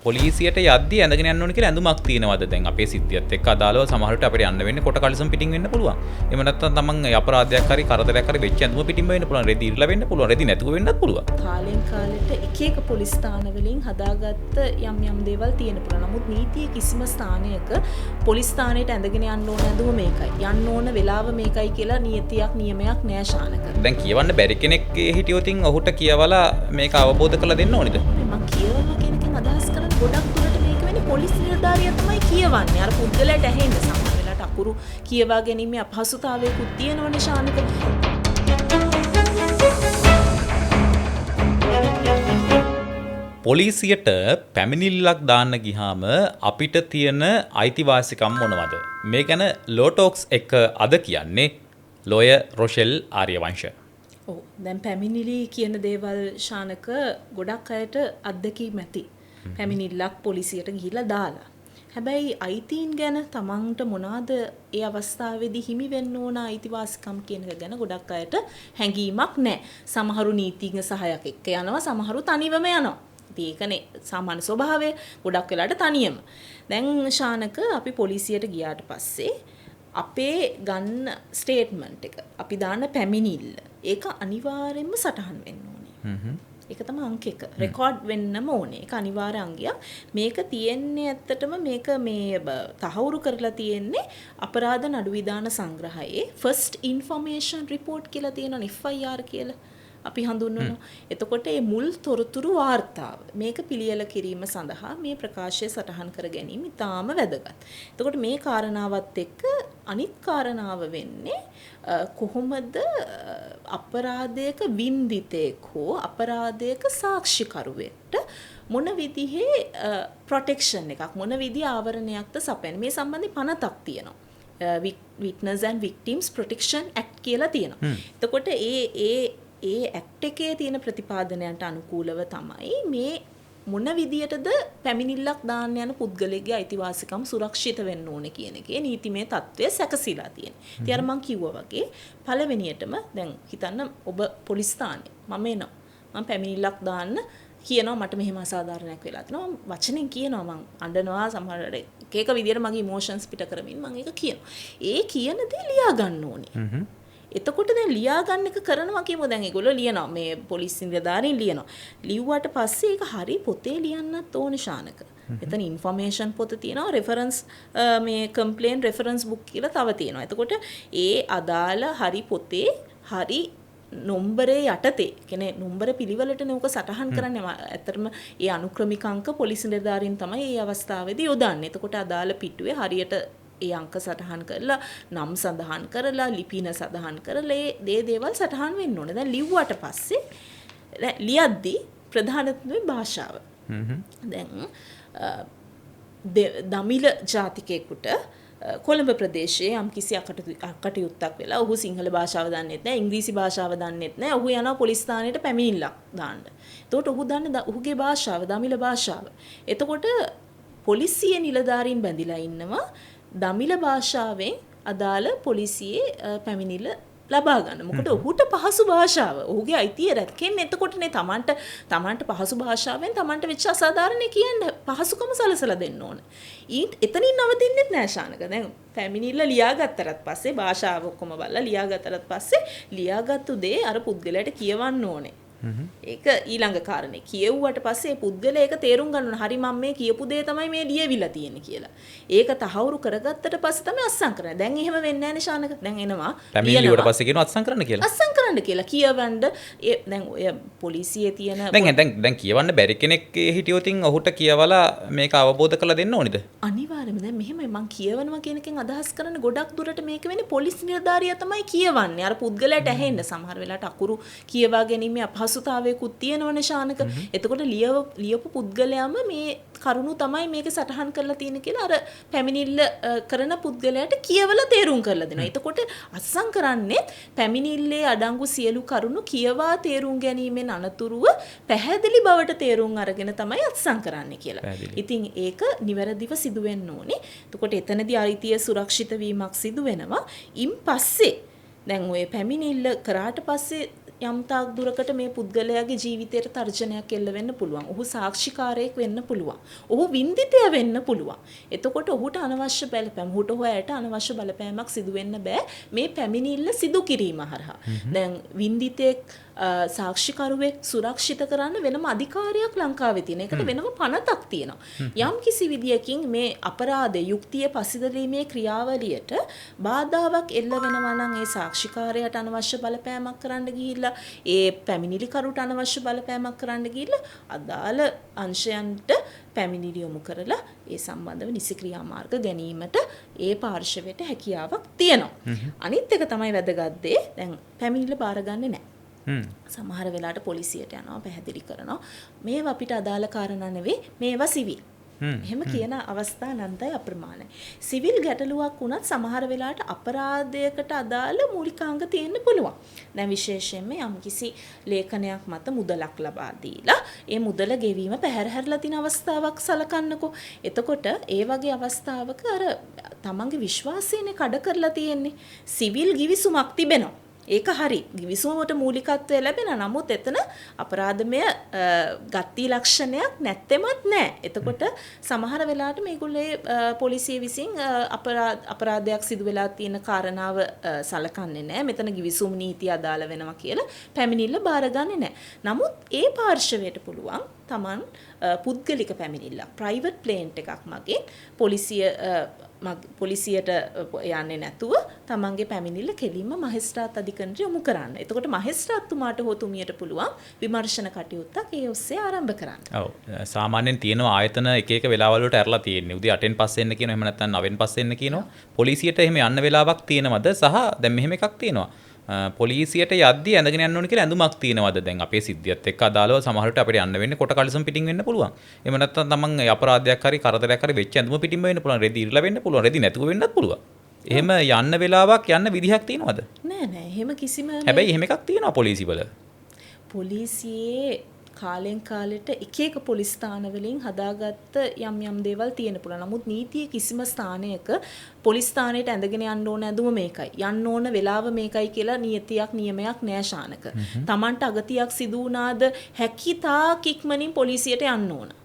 පොලිසියට යද්දී ඇඳගෙන යන්න ඕන කියලා ඇඳුමක් තියෙනවද දැන් අපේ සිද්ධියත් එක්ක අදාළව සමහරවිට අපිට යන්න වෙන්නේ කොට කලිසම් පිටින් වෙන්න පුළුවන්. එහෙම නැත්නම් තමන් අපරාධයක් හරි කරදරයක් හරි වෙච්ච ඇඳුම පිටින්ම වෙන්න පුළුවන්. රෙදි ඉරලා වෙන්න පුළුවන්. රෙදි නැතුව වෙන්නත් පුළුවන්. කාලෙන් කාලෙට එක එක පොලිස් ස්ථාන වලින් හදාගත්ත යම් දේවල් තියෙන පුළුවන්. නමුත් නීතියේ කිසිම ස්ථානයක පොලිස් ස්ථානයට ඇඳගෙන යන්න ඕන ඇඳුම මේකයි. යන්න ඕන වෙලාව මේකයි කියලා නියමයක් නෑ ශානක. දැන් කියවන්න බැරි කෙනෙක් හිටියොතින් ඔහුට කියවලා මේක අවබෝධ කරලා දෙන්න ඕනේද? මම කියවනවා කියන එකෙන් අදහස් කරන්නේ ගොඩක් දුරට මේක වෙන්නේ පොලිස් නිලධාරියා තමයි කියවන්නේ. අර පුද්ගලයාට ඇහෙන්න සමහර වෙලාවට අකුරු කියවා ගැනීමේ අපහසුතාවයකුත් තියෙනවනේ ශානක. පොලිසියට පැමිණිල්ලක් දාන්න ගියාම අපිට තියෙන අයිතිවාසිකම් මොනවද? මේ ගැන ලෝටොක්ස් එක අද කියන්නේ ලෝයර් රොෂෙල් ආර්යවංශ. දැන් පැමිණිලි කියන දේවල් ශානක ගොඩක් අයට අත්දැකීම් ඇති. පැමිණිල්ලක් පොලිසියට ගිහිල්ලා දාලා. හැබැයි අයිතීන් ගැන තමන්ට මොනවාද ඒ අවස්ථාවේදී හිමි වෙන්න ඕන අයිතිවාසිකම් කියන එක ගැන ගොඩක් අයට හැඟීමක් නැහැ. සමහරු නීතිඥ සහයක් එක්ක යනවා, සමහරු තනිවම යනවා. ඒකනේ සාමාන්‍ය ස්වභාවය. ගොඩක් වෙලාට තනියම. දැන් ශානක අපි පොලිසියට ගියාට පස්සේ අපේ ගන්න ස්ටේට්මන්ට් එක අපි දාන පැමිණිල්ල ඒක අනිවාර්යෙන්ම සටහන් වෙන්න ඕනේ. ඒක තමයි අංක 1. රෙකෝඩ් වෙන්නම ඕනේ. ඒක අනිවාර්ය අංගයක්. මේක තියෙන්නේ ඇත්තටම මේක මේ තහවුරු කරලා තියෙන්නේ අපරාධ නඩු විධාන සංග්‍රහයේ ෆස්ට් ඉන්ෆර්මේෂන් රිපෝට් කියලා තියෙනවා FIR කියලා. අපි හඳුන්වනවා. එතකොට මේ මුල් තොරතුරු වාර්තාව මේක පිළියෙල කිරීම සඳහා මේ ප්‍රකාශය සටහන් කර ගැනීම ඉතාම වැදගත්. එතකොට මේ කාරණාවත් එක්ක අනිත් කාරණාව වෙන්නේ කොහොමද අපරාධයක වින්දිතෙක් හෝ අපරාධයක සාක්ෂිකරුවෙක්ට මොන විදිහේ ප්‍රොටෙක්ෂන් එකක් මොන විදිහේ ආවරණයක්ද සපයන්නේ මේ සම්බන්ධයෙන් පනතක් තියෙනවා. Witness and Victims Protection Act කියලා තියෙනවා. එතකොට ඒ ඇක්ට් එකේ තියෙන ප්‍රතිපාදනයන්ට අනුකූලව තමයි මේ මොන විදියටද පැමිණිල්ලක් දාන්න යන පුද්ගලයාගේ අයිතිවාසිකම් සුරක්ෂිත වෙන්න ඕනේ කියන එකේ නීතිමය තත්ත්වය සැකසීලා තියෙනවා. ඉතින් අර මම කිව්වා වගේ පළවෙනියටම දැන් හිතන්න ඔබ පොලිස් ස්ථානේ මම එනවා. මම පැමිණිල්ලක් දාන්න කියනවා මට මෙහෙම අසාධාරණයක් වෙලා තියෙනවා. මම වචනෙන් කියනවා මම අඬනවා සමහර එක විදියට මගේ ඉමෝෂන්ස් පිට කරමින් මම ඒක කියනවා. ඒ කියන දේ ලියා ගන්න ඕනේ. එතකොට දැන් ලියා ගන්න එක කරනවා කියමු දැන් ඒගොල්ලෝ ලියනවා මේ පොලිස් නිලධාරීන් ලියනවා. ලිව්වට පස්සේ ඒක හරි පොතේ ලියන්නත් ඕනේ ශානක. එතන ඉන්ෆර්මේෂන් පොත තියෙනවා රෙෆරන්ස් මේ කම්ප්ලේන් රෙෆරන්ස් බුක් කියලා තව තියෙනවා. එතකොට ඒ අදාළ හරි පොතේ හරි නොම්බරේ යටතේ කියන්නේ නොම්බර පිළිවෙලටනේ උක සටහන් කරන්නේ. ඇත්තටම ඒ අනුක්‍රමික අංක පොලිස් නිලධාරීන් තමයි මේ අවස්ථාවේදී යොදන්නේ. එතකොට අදාළ පිටුවේ හරියට ඒ අංක සටහන් කරලා නම් සඳහන් කරලා ලිපින සඳහන් කරලා ඒ දේවල් සටහන් වෙන්න ඕනේ. දැන් ලිව්වට පස්සේ ලියද්දී ප්‍රධානත්වයේ භාෂාව. දැන් දමිළ ජාතිකයෙකුට කොළඹ ප්‍රදේශයේ යම් කිසි අකටයුත්තක් වෙලා ඔහු සිංහල භාෂාව දන්නෙත් නැහැ, ඉංග්‍රීසි භාෂාව දන්නෙත් නැහැ. ඔහු යනවා පොලිස් ස්ථානයට පැමිණිල්ලක් දාන්න. එතකොට ඔහු දන්නේ ඔහුගේ භාෂාව දමිළ භාෂාව. එතකොට පොලිසිය නිලධාරීන් බැඳිලා ඉන්නවා දමිළ භාෂාවෙන් අදාළ පොලිසියේ පැමිණිල්ල ලබා ගන්න. මොකද ඔහුට පහසු භාෂාව. ඔහුගේ අයිතිය රැකෙන්නේ එතකොටනේ තමන්ට පහසු භාෂාවෙන් තමන්ට වෙච්ච අසාධාරණේ කියන්න පහසුකම සලසලා දෙන්න ඕන. එතනින් නවතින්නෙත් නෑ ශානක. දැන් පැමිණිල්ල ලියාගත්තට පස්සේ භාෂාව ඔක්කොම බලලා ලියාගත්තට පස්සේ ලියාගත්තු දේ අර පුද්ගලයාට කියවන්න ඕනේ. ඒක ඊළඟ කාරණේ. කියවුවට පස්සේ පුද්ගලයා ඒක තේරුම් ගන්න ඕන. හරි මම මේ කියපු දේ තමයි මේ ලියවිලා තියෙන්නේ කියලා. ඒක තහවුරු කරගත්තට පස්සේ තමයි අත්සන් කරන්නේ. දැන් එහෙම වෙන්නේ නැහැ නේ ශානක. දැන් එනවා. පැමිණිලිවට පස්සේ කියනවා අත්සන් කරන්න කියලා. අත්සන් කරන්න කියලා කියවන්න දැන් ඔය පොලිසියේ තියෙන දැන් කියවන්න බැරි කෙනෙක් හිටියොතින් ඔහුට කියවලා මේක අවබෝධ කරලා දෙන්න ඕනේද? අනිවාර්යයෙන්ම. දැන් මෙහෙමයි මම කියවනවා කියන එකෙන් අදහස් කරන්නේ ගොඩක් දුරට මේක වෙන්නේ පොලිස් නිලධාරියා තමයි කියවන්නේ. අර පුද්ගලයාට ඇහෙන්න සමහර වෙලාවට අකුරු කියවා ගැනීමේ අපහසුතාවයකුත් තියෙනවනේ ශානක. එතකොට ලියපු පුද්ගලයාම මේ කරුණු තමයි මේක සටහන් කරලා තියෙන කියලා අර පැමිණිල්ල කරන පුද්ගලයාට කියවලා තේරුම් කරලා දෙනවා. එතකොට අත්සන් කරන්නේ පැමිණිල්ලේ අඩංගු සියලු කරුණු කියවා තේරුම් ගැනීමෙන් අනතුරුව පැහැදිලි බවට තේරුම් අරගෙන තමයි අත්සන් කරන්නේ කියලා. ඉතින් ඒක නිවැරදිව සිදු වෙන්න ඕනේ. එතකොට එතනදී අයිතිය සුරක්ෂිත වීමක් සිදු වෙනවා. ඉන් පස්සේ දැන් ඔය පැමිණිල්ල කරාට පස්සේ යම් තාක් දුරකට මේ පුද්ගලයාගේ ජීවිතයට තර්ජනයක් එල්ල වෙන්න පුළුවන්. ඔහු සාක්ෂිකාරයෙක් වෙන්න පුළුවන්. ඔහු වින්දිතය වෙන්න පුළුවන්. එතකොට ඔහුට අනවශ්‍ය බලපෑම්, ඔහුට හොයට අනවශ්‍ය බලපෑමක් සිදු වෙන්න බෑ මේ පැමිණිල්ල සිදු කිරීම හරහා. දැන් වින්දිතෙක් සාක්ෂිකරුවෙක් සුරක්ෂිත කරන්න වෙනම අධිකාරියක් ලංකාවේ තියෙන. ඒකට වෙනම පනතක් තියෙනවා. යම් කිසි විදියකින් මේ අපරාධ යුක්තිය පසිදලීමේ ක්‍රියාවලියට බාධාවක් එල්ල වෙනවා නම් ඒ සාක්ෂිකාරයට අනවශ්‍ය බලපෑමක් කරන්න ගිහිල්ලා ඒ පැමිණිලිකරුට අනවශ්‍ය බලපෑමක් කරන්න ගිහිල්ලා අදාළ අංශයන්ට පැමිණිලි යොමු කරලා ඒ සම්බන්ධව නිසි ක්‍රියාමාර්ග ගැනීමට ඒ පාර්ශවයට හැකියාවක් තියෙනවා. අනිත් එක තමයි වැදගත් දේ දැන් පැමිණිල්ල බාරගන්නේ නැහැ. සමහර වෙලාවට පොලිසියට යනවා පැහැදිලි කරනවා මේවා අපිට අදාළ කාරණා නෙවෙයි මේවා සිවිල්. එහෙම කියන අවස්ථා අනන්තයි අප්‍රමාණයි. සිවිල් ගැටලුවක් වුණත් සමහර වෙලාවට අපරාධයකට අදාළ මූලිකාංග තියෙන්න පුළුවන්. දැන් විශේෂයෙන්ම යම්කිසි ලේඛනයක් මත මුදලක් ලබා දීලා ඒ මුදල ගෙවීම පැහැරහැරලා තියෙන අවස්ථාවක් සලකන්නකෝ. එතකොට ඒ වගේ අවස්ථාවක අර තමන්ගේ විශ්වාසයනේ කඩ කරලා තියෙන්නේ. සිවිල් ගිවිසුමක් තිබෙනවා. ඒක හරි. ගිවිසුමට මූලිකත්වය ලැබෙනවා. නමුත් එතන අපරාධමය ගති ලක්ෂණයක් නැත්තෙමත් නැහැ. එතකොට සමහර වෙලාවට මේගොල්ලේ පොලිසිය විසින් අපරාධයක් සිදු වෙලා තියෙන කාරණාව සලකන්නේ නැහැ. මෙතන ගිවිසුම් නීතිය අදාළ වෙනවා කියලා පැමිණිල්ල බාරගන්නේ නැහැ. නමුත් ඒ පාර්ශවයට පුළුවන් Taman පුද්ගලික පැමිණිල්ලක් ප්‍රයිවට් ප්ලේන්ට් එකක් මගින් පොලිසියට යන්නේ නැතුව තමන්ගේ පැමිණිල්ල කෙලින්ම මහේස්ත්‍රාත් අධිකරණයට යොමු කරන්න. එතකොට මහේස්ත්‍රාත්තුමාට හෝ තුමියට පුළුවන් විමර්ශන කටයුත්තක් ඒ ඔස්සේ ආරම්භ කරන්න. ඔව්. සාමාන්‍යයෙන් තියෙනවා ආයතන එක එක වෙලාවල් වලට ඇරලා තියෙන්නේ. උදේ 8න් පස්සේ එන්න කියනවා. එහෙම නැත්නම් 9න් පස්සේ එන්න කියනවා. පොලිසියට එහෙම යන්න වෙලාවක් තියෙනවද? සහ දැන් මෙහෙම එකක් තියෙනවා. පොලිසියට යද්දී ඇඳගෙන යන්න ඕනේ කියලා ඇඳුමක් තියෙනවද? දැන් අපේ සිද්ධියත් එක්ක අදාළව සමහරට අපිට යන්න වෙන්නේ කොට කලිසම් පිටින් වෙන්න පුළුවන්. එහෙම නැත්නම් තමන් අපරාධයක් හරි කරදරයක් හරි වෙච්ච ඇඳුම පිටින්ම වෙන්න පුළුවන්. රෙදි ඉරලා වෙන්න පුළුවන්. රෙදි නැතුව වෙන්නත් පුළුවන්. එහෙම යන්න වෙලාවක් යන්න විදිහක් තියෙනවද? නෑ නෑ. එහෙම කිසිම හැබැයි එහෙම එකක් තියෙනවා පොලිසිවල. පොලිසියේ කාලෙන් කාලෙට එක එක පොලිස් ස්ථානවලින් හදාගත්ත යම් දේවල් තියෙන පුළුවන්. නමුත් නීතියේ කිසිම ස්ථානයක පොලිස් ස්ථානයට ඇඳගෙන යන්න ඕන ඇඳුම මේකයි. යන්න ඕන වෙලාව මේකයි කියලා නියමයක් නෑ ශානක. Tamanට අගතියක් සිදු වුණාද හැකිතාක් ඉක්මනින් පොලිසියට යන්න ඕන.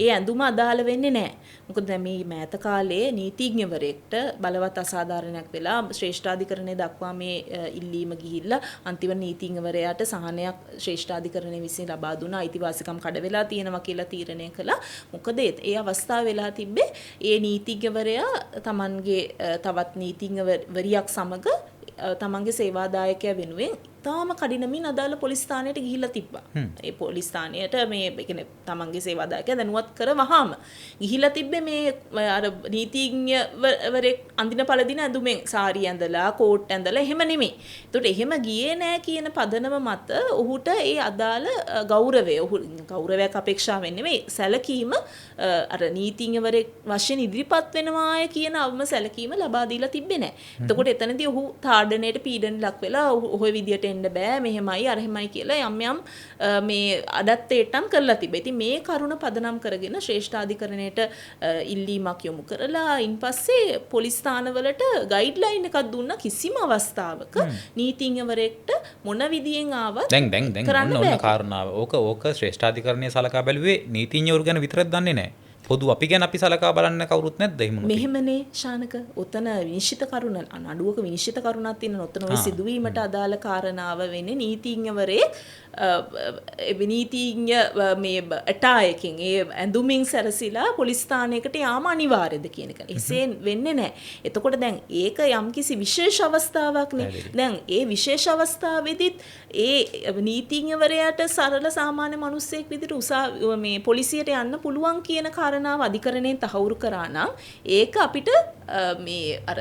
ඒ ඇඳුම අදාළ වෙන්නේ නැහැ. මොකද දැන් මේ මෑත කාලේ නීතිඥවරයෙක්ට බලවත් අසාධාරණයක් වෙලා ශ්‍රේෂ්ඨාධිකරණය දක්වා මේ ඉල්ලීම ගිහිල්ලා අන්තිම නීතිඥවරයාට සහනයක් ශ්‍රේෂ්ඨාධිකරණය විසින් ලබා දුන්නා. අයිතිවාසිකම් කඩ වෙලා තියෙනවා කියලා තීරණය කළා. මොකද ඒ අවස්ථාව වෙලා තිබ්බේ ඒ නීතිඥවරයා Tamanගේ තවත් නීතිඥවරියක් සමග තමන්ගේ සේවාදායකයා වෙනුවෙන් තාම කඩිනමින් අදාළ පොලිස් ස්ථානයට ගිහිල්ලා තිබ්බා. ඒ පොලිස් ස්ථානයට මේ කියන්නේ තමන්ගේ සේවාදායකයා දැනුවත් කරවහම ගිහිල්ලා තිබ්බේ මේ අර නීතිඥවරයෙක් අඳින පළදින ඇඳුමෙන් සාරි ඇඳලා කෝට් ඇඳලා එහෙම නෙමෙයි. ඒකට එහෙම ගියේ නෑ කියන පදනම මත ඔහුට ඒ අදාළ ගෞරවය ගෞරවයක් අපේක්ෂාවෙන් නෙමෙයි සැලකීම අර නීතිඥවරයෙක් වශයෙන් ඉදිරිපත් වෙනවාය කියන අවම සැලකීම ලබා දීලා තිබ්බේ නෑ. එතකොට එතනදී ඔහු තාඩනයට පීඩන ලක් වෙලා ඔය විදියට එන්න බෑ මෙහෙමයි අරහෙමයි කියලා යම් මේ අදත්තේටම් කරලා තිබේ. ඉතින් මේ කරුණ පදනම් කරගෙන ශ්‍රේෂ්ඨාධිකරණයට ඉල්ලීමක් යොමු කරලා ඉන්පස්සේ පොලිස් ස්ථානවලට ගයිඩ්ලයින් එකක් දුන්නා කිසිම අවස්ථාවක නීතිඥවරයෙක්ට මොන විදියෙන් ආවත් දැන් ඔන්න කාරණාව. ඕක ශ්‍රේෂ්ඨාධිකරණයේ සලකා බැලුවේ නීතිඥවරු ගැන විතරක් දන්නේ නැහැ. පොදු අපි ගැන අපි සලකා බලන්න කවුරුත් නැද්ද එහෙම මොකද? මෙහෙමනේ ශානක. ඔතන විනිශ්චිත කරුණ නඩුවක විනිශ්චිත කරුණක් තියෙන ඔතන ඔය සිදුවීමට අදාළ කාරණාව වෙන්නේ නීතිඥවරේ නීතිඥ මේ ඇටායකින් ඒ ඇඳුමින් සැරසිලා පොලිස් ස්ථානයකට යාම අනිවාර්යද කියන එක. එසේ වෙන්නේ නැහැ. එතකොට දැන් ඒක යම්කිසි විශේෂ අවස්ථාවක්නේ. දැන් ඒ විශේෂ අවස්ථාවේදීත් ඒ නීතිඥවරයාට සරල සාමාන්‍ය මිනිස්සෙක් විදිහට මේ පොලිසියට යන්න පුළුවන් කියන කාරණාව අධිකරණයෙන් තහවුරු කරා නම් ඒක අපිට මේ අර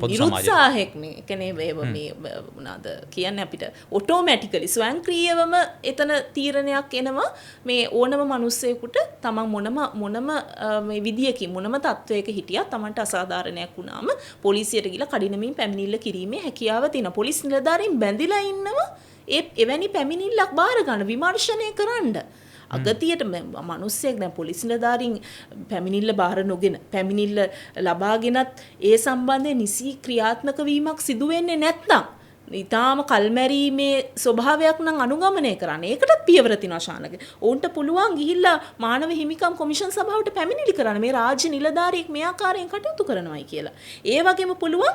නිරුත්සාහයක් මේ කියන්නේ මේ මොනවාද කියන්නේ අපිට ඔටෝමැටිකලි ස්වයංක්‍රීයවම එතන තීරණයක් එනවා මේ ඕනම මිනිස්සෙකුට තමන් මොනම මේ විදියකින් මොනම තත්වයක හිටියත් තමන්ට අසාධාරණයක් වුණාම පොලිසියට ගිහලා කඩිනමින් පැමිණිල්ල කිරීමේ හැකියාව තියෙනවා. පොලිස් නිලධාරීන් බැඳිලා ඉන්නවා එවැනි පැමිණිල්ලක් බාර ගන්න විමර්ශනය කරන්න. අගතියට මිනිස්සෙක් දැන් පොලිස් නිලධාරීන් පැමිණිල්ල බාර නොගෙන පැමිණිල්ල ලබාගෙනත් ඒ සම්බන්ධයෙන් නිසි ක්‍රියාත්මක වීමක් සිදු වෙන්නේ නැත්නම් ඉතාම කල්මැරීමේ ස්වභාවයක් නම් අනුගමනය කරන්න. ඒකටත් පියවර තියෙනවා ශානක. ඔවුන්ට පුළුවන් ගිහිල්ලා මානව හිමිකම් කොමිෂන් සභාවට පැමිණිලි කරන්න. මේ රාජ්‍ය නිලධාරියෙක් මේ ආකාරයෙන් කටයුතු කරනවායි කියලා. ඒ වගේම පුළුවන්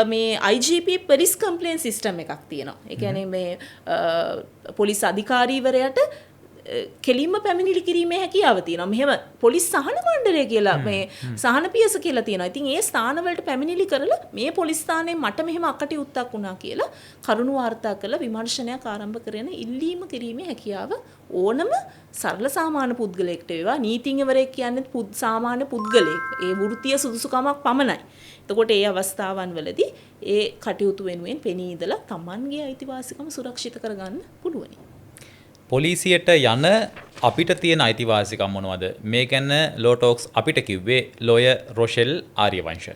මේ IGP පොලිස් කම්ප්ලේන් සිස්ටම් එකක් තියෙනවා. ඒ කියන්නේ මේ පොලිස් අධිකාරීවරයාට කෙලින්ම පැමිණිලි කිරීමේ හැකියාව තියෙනවා. මෙහෙම පොලිස් සහන මණ්ඩලය කියලා මේ සහන පියස කියලා තියෙනවා. ඉතින් ඒ ස්ථානවලට පැමිණිලි කරලා මේ පොලිස් ස්ථානයේ මට මෙහෙම අකටයුත්තක් වුණා කියලා කරුණු වාර්තා කරලා විමර්ශනයක් ආරම්භ කරන ඉල්ලීම කිරීමේ හැකියාව ඕනම සරල සාමාන්‍ය පුද්ගලයෙක්ට වේවා නීතිඥවරයෙක් කියන්නේ සාමාන්‍ය පුද්ගලයෙක්. ඒ වෘත්තීය සුදුසුකමක් පමණයි. එතකොට ඒ අවස්ථාවන් වලදී ඒ කටයුතු වෙනුවෙන් පෙනී ඉඳලා Tamanගේ අයිතිවාසිකම සුරක්ෂිත කරගන්න පුළුවනි. පොලිසියට යන අපිට තියෙන අයිතිවාසිකම් මොනවද? මේ ගැන ලෝ ටොක්ස් අපිට කිව්වේ ලෝයර් රොෂෙල් ආර්යවංශ.